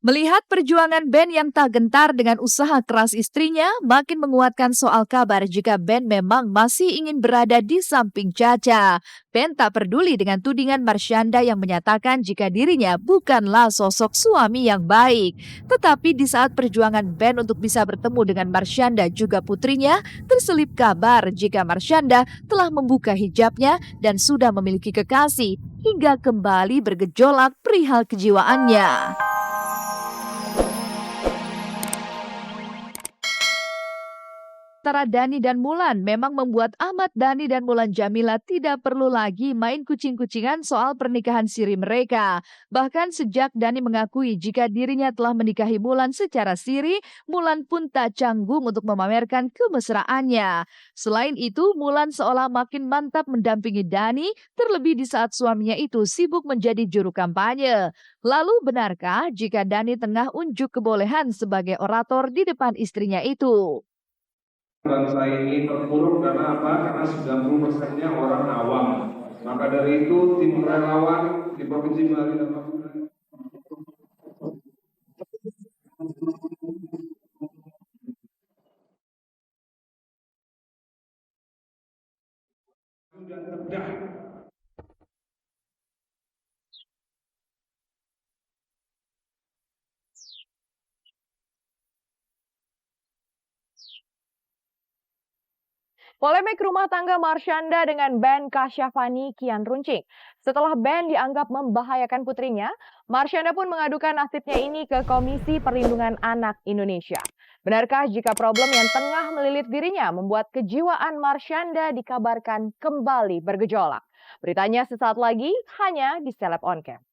Melihat perjuangan Ben yang tak gentar dengan usaha keras istrinya, makin menguatkan soal kabar jika Ben memang masih ingin berada di samping Caca. Ben tak peduli dengan tudingan Marsyanda yang menyatakan jika dirinya bukanlah sosok suami yang baik. Tetapi di saat perjuangan Ben untuk bisa bertemu dengan Marsyanda juga putrinya, terselip kabar jika Marsyanda telah membuka hijabnya dan sudah memiliki kekasih hingga kembali bergejolak perihal kejiwaannya. Antara Dani dan Mulan memang membuat Ahmad Dhani dan Mulan Jamila tidak perlu lagi main kucing-kucingan soal pernikahan siri mereka. Bahkan sejak Dani mengakui jika dirinya telah menikahi Mulan secara siri, Mulan pun tak canggung untuk memamerkan kemesraannya. Selain itu, Mulan seolah makin mantap mendampingi Dani, terlebih di saat suaminya itu sibuk menjadi juru kampanye. Lalu benarkah jika Dani tengah unjuk kebolehan sebagai orator di depan istrinya itu? Bangsa ini terpuruk karena apa? Karena 90%-nya orang awam. Maka dari itu tim relawan di Provinsi Bali dan Papua sudah terdah. Polemik rumah tangga Marsyanda dengan Ben Kasyafani kian runcing. Setelah Ben dianggap membahayakan putrinya, Marsyanda pun mengadukan nasibnya ini ke Komisi Perlindungan Anak Indonesia. Benarkah jika problem yang tengah melilit dirinya membuat kejiwaan Marsyanda dikabarkan kembali bergejolak? Beritanya sesaat lagi hanya di Seleb On Cam.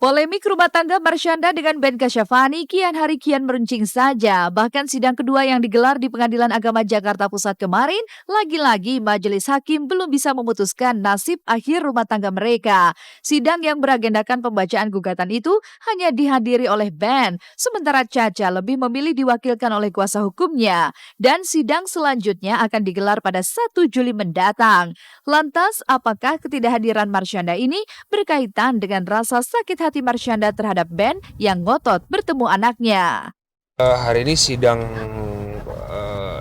Polemik rumah tangga Marsyanda dengan Ben Kasyafani kian hari kian meruncing saja. Bahkan sidang kedua yang digelar di Pengadilan Agama Jakarta Pusat kemarin, lagi-lagi majelis hakim belum bisa memutuskan nasib akhir rumah tangga mereka. Sidang yang beragendakan pembacaan gugatan itu hanya dihadiri oleh Ben, sementara Caca lebih memilih diwakilkan oleh kuasa hukumnya. Dan sidang selanjutnya akan digelar pada 1 Juli mendatang. Lantas, apakah ketidakhadiran Marsyanda ini berkaitan dengan rasa sakit hati Marsyanda terhadap Ben yang ngotot bertemu anaknya? Hari ini sidang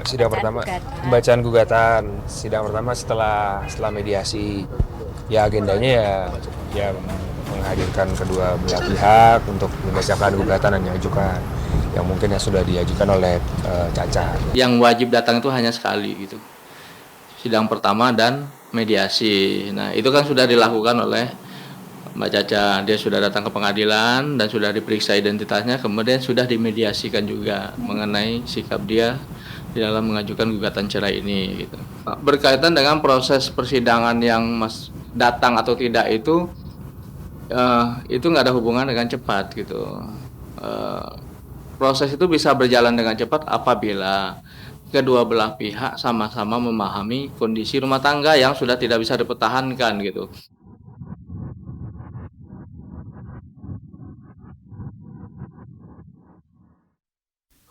pertama pembacaan gugatan, sidang pertama setelah mediasi. Ya agendanya ya menghadirkan kedua belah pihak untuk membacakan gugatan yang diajukan, yang mungkin sudah diajukan oleh Caca. Yang wajib datang itu hanya sekali gitu. Sidang pertama dan mediasi. Nah, itu kan sudah dilakukan oleh Mbak Caca. Dia sudah datang ke pengadilan dan sudah diperiksa identitasnya, kemudian sudah dimediasikan juga mengenai sikap dia di dalam mengajukan gugatan cerai ini gitu. Berkaitan dengan proses persidangan yang datang atau tidak itu nggak ada hubungan dengan cepat gitu. Proses itu bisa berjalan dengan cepat apabila kedua belah pihak sama-sama memahami kondisi rumah tangga yang sudah tidak bisa dipertahankan gitu.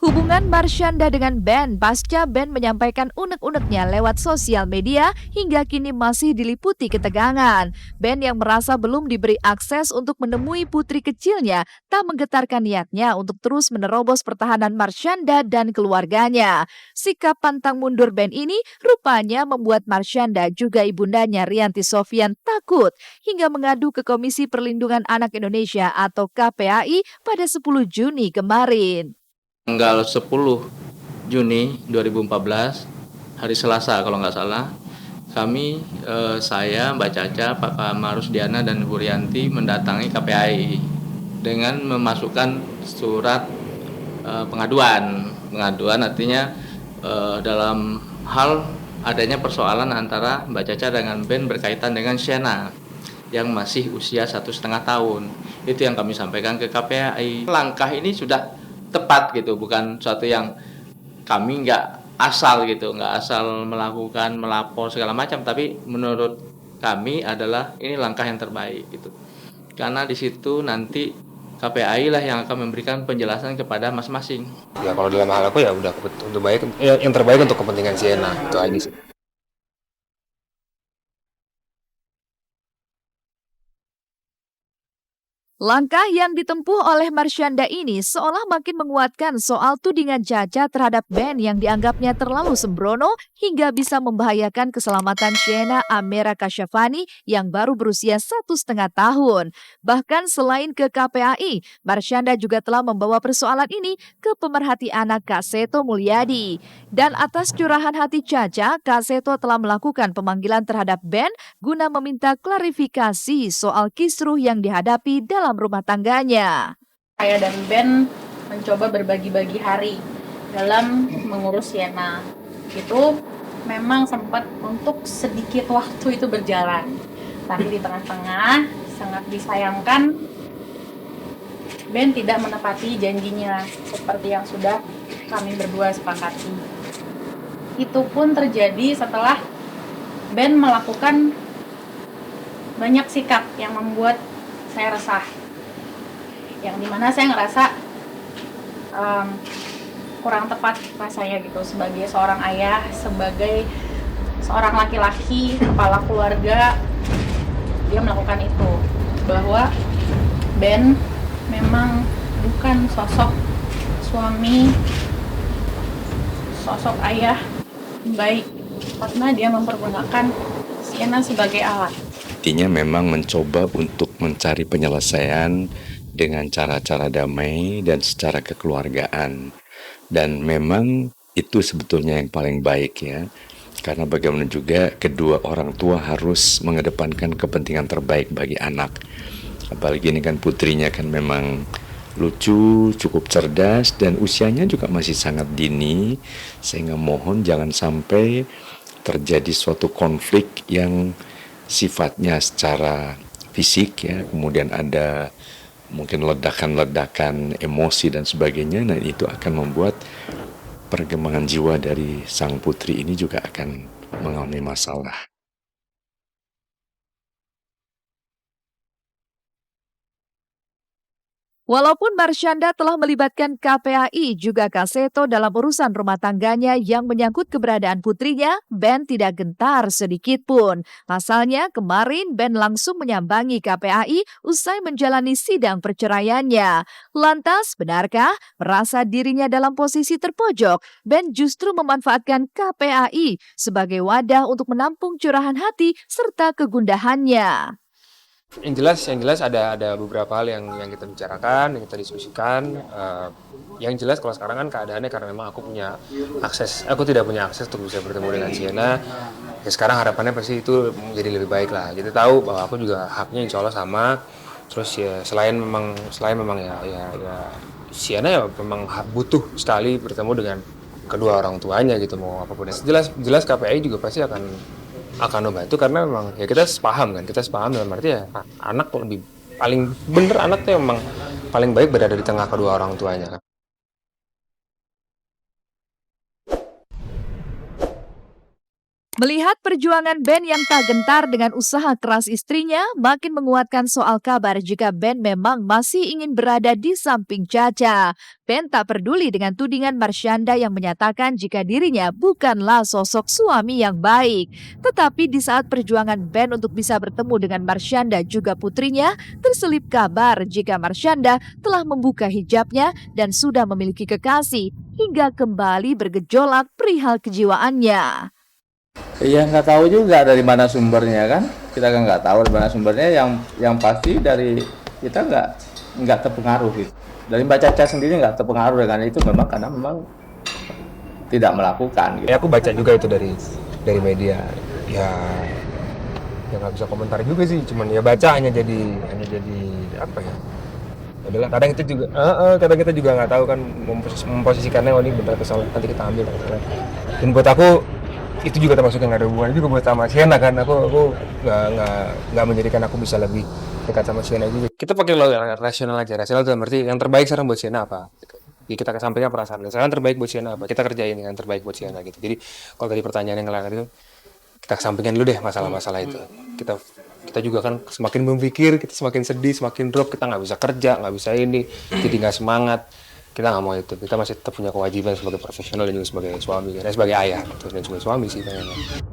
Hubungan Marsyanda dengan Ben pasca Ben menyampaikan unek-uneknya lewat sosial media hingga kini masih diliputi ketegangan. Ben yang merasa belum diberi akses untuk menemui putri kecilnya tak menggetarkan niatnya untuk terus menerobos pertahanan Marsyanda dan keluarganya. Sikap pantang mundur Ben ini rupanya membuat Marsyanda juga ibundanya Rianti Sofyan takut hingga mengadu ke Komisi Perlindungan Anak Indonesia atau KPAI pada 10 Juni kemarin. Tanggal 10 Juni 2014, hari Selasa kalau nggak salah, kami, saya, Mbak Caca, Pak Kamarusdiana, dan Bu Rianti mendatangi KPAI dengan memasukkan surat pengaduan. Pengaduan artinya dalam hal adanya persoalan antara Mbak Caca dengan Ben berkaitan dengan Shena yang masih usia 1,5 tahun. Itu yang kami sampaikan ke KPAI. Langkah ini sudah tepat gitu, bukan suatu yang kami nggak asal gitu, nggak asal melakukan melapor segala macam, tapi menurut kami adalah ini langkah yang terbaik gitu. Karena di situ nanti KPAI lah yang akan memberikan penjelasan kepada masing-masing. Ya kalau dalam hal aku ya udah untuk baik, ya, yang terbaik untuk kepentingan Siena itu aja sih. Langkah yang ditempuh oleh Marsyanda ini seolah makin menguatkan soal tudingan Caca terhadap band yang dianggapnya terlalu sembrono hingga bisa membahayakan keselamatan Shena Amera Kasyafani yang baru berusia 1,5 tahun. Bahkan selain ke KPAI, Marsyanda juga telah membawa persoalan ini ke pemerhati anak Kak Seto Mulyadi. Dan atas curahan hati Caca, Kak Seto telah melakukan pemanggilan terhadap band guna meminta klarifikasi soal kisruh yang dihadapi dalam rumah tangganya. Saya dan Ben mencoba berbagi-bagi hari dalam mengurus Siena. Itu memang sempat untuk sedikit waktu itu berjalan. Tapi di tengah-tengah sangat disayangkan Ben tidak menepati janjinya seperti yang sudah kami berdua sepakati. Itu pun terjadi setelah Ben melakukan banyak sikap yang membuat saya resah, yang dimana saya ngerasa kurang tepat rasanya gitu sebagai seorang ayah, sebagai seorang laki-laki kepala keluarga, dia melakukan itu, bahwa Ben memang bukan sosok suami, sosok ayah baik, karena dia mempergunakan Siena sebagai alat. Intinya memang mencoba untuk mencari penyelesaian dengan cara-cara damai dan secara kekeluargaan. Dan memang itu sebetulnya yang paling baik ya. Karena bagaimana juga kedua orang tua harus mengedepankan kepentingan terbaik bagi anak. Apalagi ini kan putrinya kan memang lucu, cukup cerdas, dan usianya juga masih sangat dini. Sehingga mohon jangan sampai terjadi suatu konflik yang sifatnya secara fisik ya, kemudian ada mungkin ledakan-ledakan emosi dan sebagainya. Nah itu akan membuat perkembangan jiwa dari sang putri ini juga akan mengalami masalah. Walaupun Marsyanda telah melibatkan KPAI juga Kak Seto dalam urusan rumah tangganya yang menyangkut keberadaan putrinya, Ben tidak gentar sedikit pun. Pasalnya kemarin Ben langsung menyambangi KPAI usai menjalani sidang perceraiannya. Lantas, benarkah merasa dirinya dalam posisi terpojok? Ben justru memanfaatkan KPAI sebagai wadah untuk menampung curahan hati serta kegundahannya. Yang jelas ada beberapa hal yang kita bicarakan, yang kita diskusikan. Yang jelas kalau sekarang kan keadaannya karena memang aku tidak punya akses untuk bisa bertemu dengan Siena. Ya sekarang harapannya pasti itu menjadi lebih baik lah. Kita tahu bahwa aku juga haknya insya Allah sama. Terus ya selain memang ya Siena ya memang butuh sekali bertemu dengan kedua orang tuanya gitu, mau apapun. Jelas KPI juga pasti akan membantu karena memang ya kita sepaham dalam arti ya anak lebih paling bener, anak tuh memang paling baik berada di tengah kedua orang tuanya kan. Melihat perjuangan Ben yang tak gentar dengan usaha keras istrinya, makin menguatkan soal kabar jika Ben memang masih ingin berada di samping Caca. Ben tak peduli dengan tudingan Marsyanda yang menyatakan jika dirinya bukanlah sosok suami yang baik. Tetapi di saat perjuangan Ben untuk bisa bertemu dengan Marsyanda juga putrinya, terselip kabar jika Marsyanda telah membuka hijabnya dan sudah memiliki kekasih hingga kembali bergejolak perihal kejiwaannya. Iya, nggak tahu juga dari mana sumbernya kan, kita kan nggak tahu dari mana sumbernya. Yang pasti dari kita nggak terpengaruh gitu. Dari Mbak Caca sendiri nggak terpengaruh dengan itu, memang karena memang tidak melakukan gitu. Ya aku baca juga itu dari media ya nggak bisa komentar juga sih, cuman ya baca hanya jadi apa ya, adalah kadang kita juga nggak tahu kan memposisikannya, oh ini benar kesalahan, nanti kita ambil. Dan buat aku itu juga termasuk yang ada hubungannya juga buat sama Siena kan. Aku nggak menjadikan aku bisa lebih dekat sama Siena juga. Kita pakai logika rasional aja. Rasional itu berarti yang terbaik sekarang buat Siena apa? Jadi kita kesampaikan perasaan. Sekarang terbaik buat Siena apa? Kita kerjain yang terbaik buat Siena gitu. Jadi kalau tadi pertanyaan yang lain itu kita kesampingkan dulu deh masalah-masalah itu. kita juga kan semakin berpikir, kita semakin sedih, semakin drop, kita nggak bisa kerja, nggak bisa ini, jadi nggak semangat. Kita nggak mau itu, kita masih tetap punya kewajiban sebagai profesional dan juga sebagai suami, dan sebagai ayah, dan sebagai suami sih pengennya.